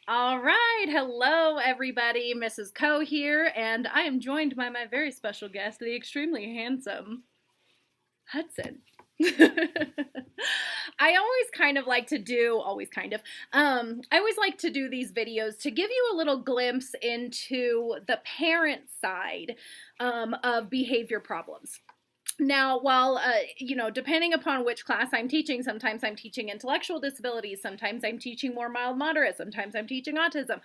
All right, hello everybody, Mrs. Koch here, and I am joined by my very special guest, the extremely handsome Hudson. I always kind of like to do, I always like to do these videos to give you a little glimpse into the parent side of behavior problems. Now, while, depending upon which class I'm teaching, sometimes I'm teaching intellectual disabilities, sometimes I'm teaching more mild moderate, sometimes I'm teaching autism.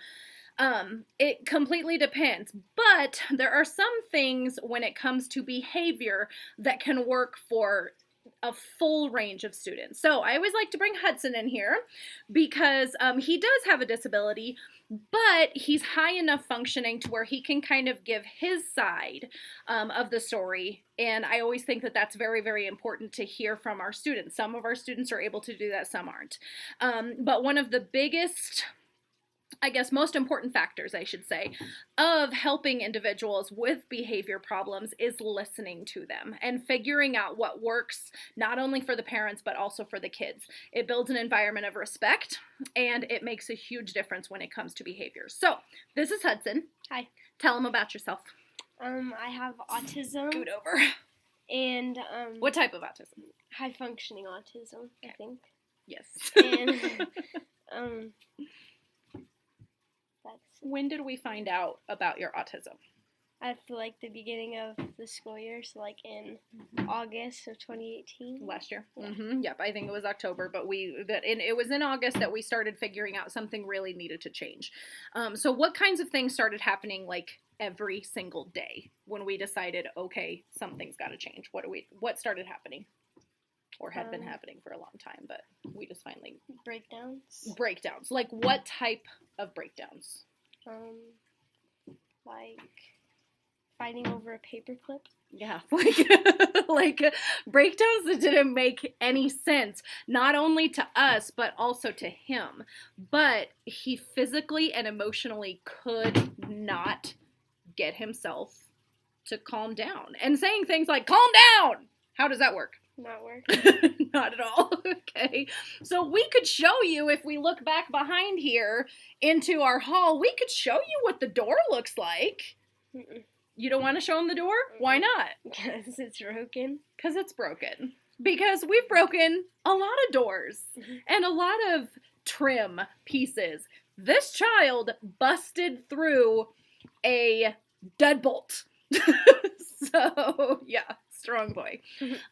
It completely depends, but there are some things when it comes to behavior that can work for a full range of students. So I always like to bring Hudson in here because he does have a disability, but he's high enough functioning to where he can kind of give his side of the story. And I always think that that's very, very important to hear from our students. Some of our students are able to do that, some aren't. But one of the biggest, most important factors, I should say, of helping individuals with behavior problems is listening to them and figuring out what works not only for the parents but also for the kids. It builds an environment of respect and it makes a huge difference when it comes to behavior. So, this is Hudson. Hi. Tell them about yourself. I have autism. Scoot over. And what type of autism? High-functioning autism, I think. Yes. And that's when did we find out about your autism? at the beginning of the school year, so in August of 2018. Last year. Yeah. Yep, I think it was October, but it was in August that we started figuring out something really needed to change. So what kinds of things started happening every single day when we decided, okay, something's got to change? What started happening? Or had been happening for a long time, but we just finally... Breakdowns. Breakdowns. Like what type of breakdowns? Like fighting over a paperclip. Yeah, like breakdowns that didn't make any sense, not only to us, but also to him. But he physically and emotionally could not get himself to calm down. And saying things like, calm down! How does that work? Not work. Not at all. Okay. So we could show you, if we look back behind here into our hall, we could show you what the door looks like. Mm-mm. You don't want to show them the door? Why not? Because it's broken. Because it's broken. Because we've broken a lot of doors and a lot of trim pieces. This child busted through a deadbolt. So, yeah, strong boy.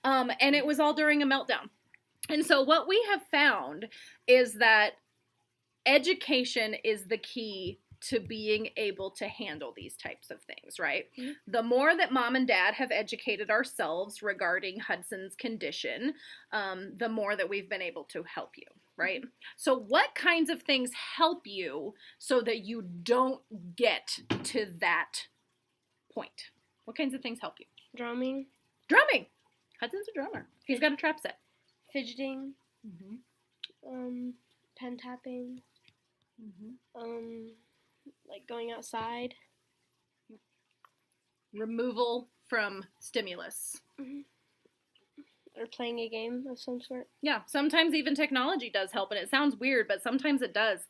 And it was all during a meltdown. And so what we have found is that education is the key to being able to handle these types of things, right? Mm-hmm. The more that mom and dad have educated ourselves regarding Hudson's condition, the more that we've been able to help you, right? Mm-hmm. So what kinds of things help you so that you don't get to that point? What kinds of things help you? Drumming. Drumming! Hudson's a drummer. He's got a trap set. Fidgeting. Pen tapping. Going outside. Removal from stimulus. Or playing a game of some sort. Yeah, sometimes even technology does help, and it sounds weird, but sometimes it does,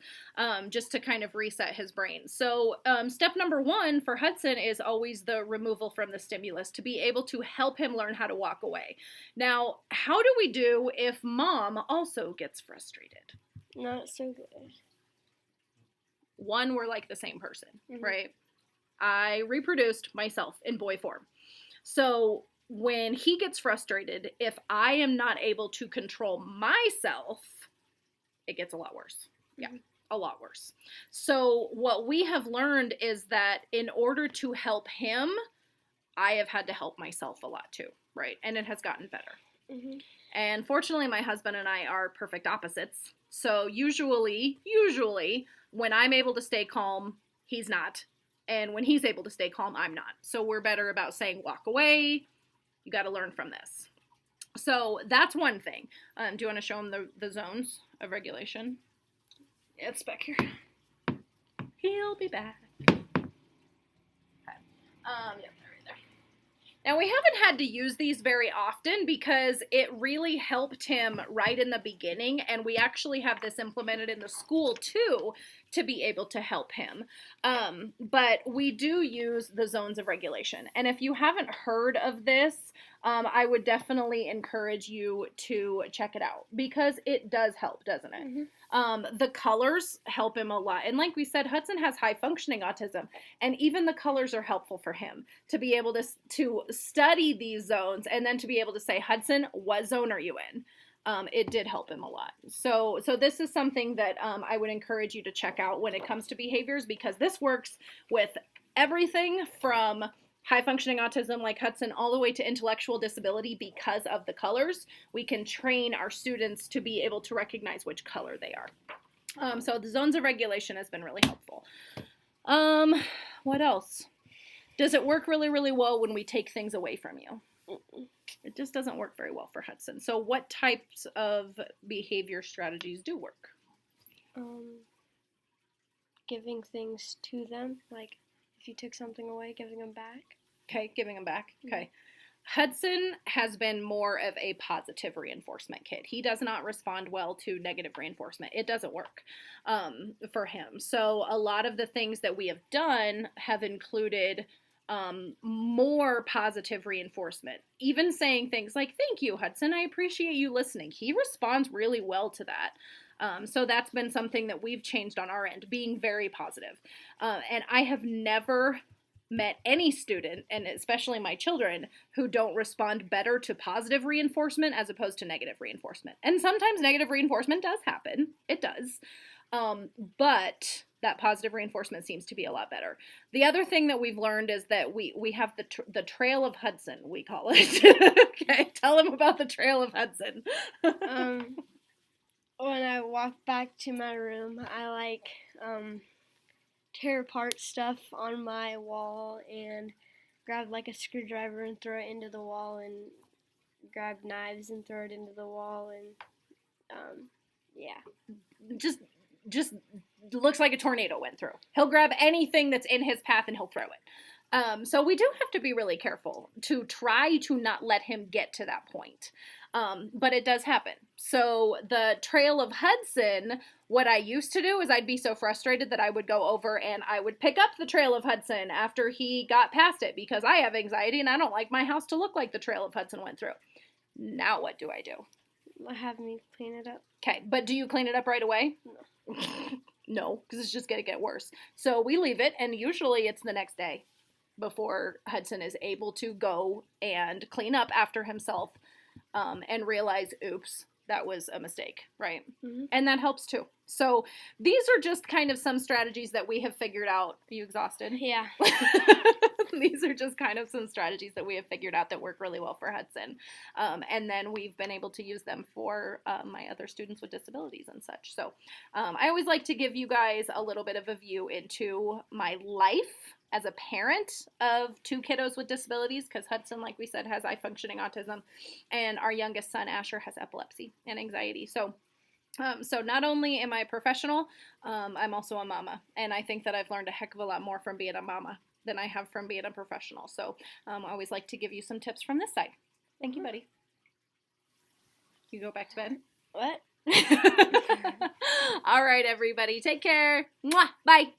just to kind of reset his brain. So step number one for Hudson is always the removal from the stimulus, to be able to help him learn how to walk away. Now, how do we do if mom also gets frustrated? Not so good. One, we're like the same person, right? I reproduced myself in boy form. So when he gets frustrated, if I am not able to control myself, it gets a lot worse. Yeah, a lot worse. So what we have learned is that in order to help him, I have had to help myself a lot too, right? And it has gotten better. And fortunately, my husband and I are perfect opposites. So usually, when I'm able to stay calm, he's not. And when he's able to stay calm, I'm not. So we're better about saying, walk away. You got to learn from this. So that's one thing. Do you want to show him the zones of regulation? Yeah, it's back here. He'll be back. Okay. Yeah, right there. Now, we haven't had to use these very often because it really helped him right in the beginning, and we actually have this implemented in the school too to be able to help him. But we do use the zones of regulation. And if you haven't heard of this, I would definitely encourage you to check it out because it does help, doesn't it? Mm-hmm. The colors help him a lot. And like we said, Hudson has high-functioning autism, and even the colors are helpful for him to be able to study these zones and then to be able to say, Hudson, what zone are you in? It did help him a lot. So this is something that I would encourage you to check out when it comes to behaviors, because this works with everything from high-functioning autism like Hudson all the way to intellectual disability. Because of the colors, we can train our students to be able to recognize which color they are. So the zones of regulation has been really helpful. What else? Does it work really, really well when we take things away from you? It just doesn't work very well for Hudson. So what types of behavior strategies do work? Giving things to them, like if you took something away, giving them back. Okay, giving them back. Okay. Hudson has been more of a positive reinforcement kid. He does not respond well to negative reinforcement. It doesn't work for him. So a lot of the things that we have done have included more positive reinforcement. Even saying things like, thank you, Hudson, I appreciate you listening. He responds really well to that. So that's been something that we've changed on our end, being very positive. And I have never met any student, and especially my children, who don't respond better to positive reinforcement as opposed to negative reinforcement. And sometimes negative reinforcement does happen. It does. But that positive reinforcement seems to be a lot better. The other thing that we've learned is that we have the trail of Hudson, we call it. Okay, tell them about the trail of Hudson. When I walk back to my room, I tear apart stuff on my wall and grab like a screwdriver and throw it into the wall, and grab knives and throw it into the wall, and just looks like a tornado went through. He'll grab anything that's in his path and he'll throw it. So we do have to be really careful to try to not let him get to that point. But it does happen. So the trail of Hudson, what I used to do is I'd be so frustrated that I would go over and I would pick up the trail of Hudson after he got past it, because I have anxiety and I don't like my house to look like the trail of Hudson went through. Now what do? have me clean it up. Okay, but do you clean it up right away? No. No, because it's just going to get worse. So we leave it, and usually it's the next day before Hudson is able to go and clean up after himself and realize, oops, that was a mistake, right? Mm-hmm. And that helps too. So these are just kind of some strategies that we have figured out. Are you exhausted? Yeah. These are just kind of some strategies that we have figured out that work really well for Hudson. And then we've been able to use them for my other students with disabilities and such. So I always like to give you guys a little bit of a view into my life as a parent of two kiddos with disabilities, because Hudson, like we said, has high-functioning autism, and our youngest son, Asher, has epilepsy and anxiety. So not only am I a professional, I'm also a mama, and I think that I've learned a heck of a lot more from being a mama than I have from being a professional. So I always like to give you some tips from this side. Thank you, buddy. You go back to bed? What? All right, everybody. Take care. Mwah. Bye.